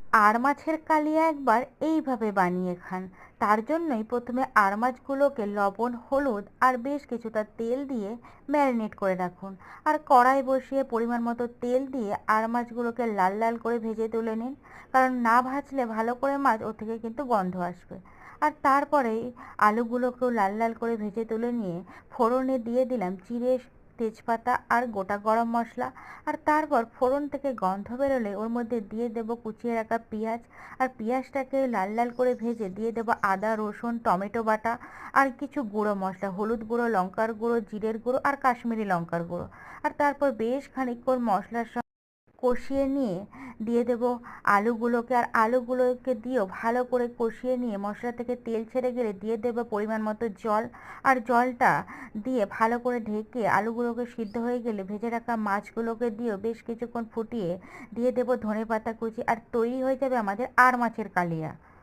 আর মাছের কালিয়া একবার এইভাবে বানিয়ে খান। তার জন্যই প্রথমে আর মাছগুলোকে লবণ, হলুদ আর বেশ কিছুটা তেল দিয়ে ম্যারিনেট করে রাখুন। আর কড়াই বসিয়ে পরিমাণ মতো তেল দিয়ে আর মাছগুলোকে লাল লাল করে ভেজে তুলে নিন। কারণ না ভাজলে ভালো করে মাছ ওর থেকে কিন্তু গন্ধ আসবে। আর তারপরেই আলুগুলোকেও লাল লাল করে ভেজে তুলে নিয়ে ফোড়নে দিয়ে দিলাম জিরে, তেজপাতা আর গোটা গরম মশলা। আর তারপর ফোড়ন থেকে গন্ধ বেরোলে ওর মধ্যে দিয়ে দেবো কুচিয়ে রাখা পেঁয়াজ। আর পেঁয়াজটাকে লাল লাল করে ভেজে দিয়ে দেবো আদা, রসুন, টমেটো বাটা আর কিছু গুঁড়ো মশলা, হলুদ গুঁড়ো, লঙ্কার গুঁড়ো, জিরের গুঁড়ো আর কাশ্মীরি লঙ্কার গুঁড়ো। আর তারপর বেশ খানিকক্ষণ মশলার সঙ্গে কষিয়ে নিয়ে দিয়ে দেবো আলুগুলোকে। আর আলুগুলোকে দিয়েও ভালো করে কষিয়ে নিয়ে মশলা থেকে তেল ছেড়ে গেলে দিয়ে দেবো পরিমাণ মতো জল। আর জলটা দিয়ে ভালো করে ঢেকে আলুগুলোকে সিদ্ধ হয়ে গেলে ভেজে রাখা মাছগুলোকে দিয়েও বেশ কিছুক্ষণ ফুটিয়ে দিয়ে দেবো ধনেপাতা কুচি। আর তৈরি হয়ে যাবে আমাদের আর মাছের কালিয়া।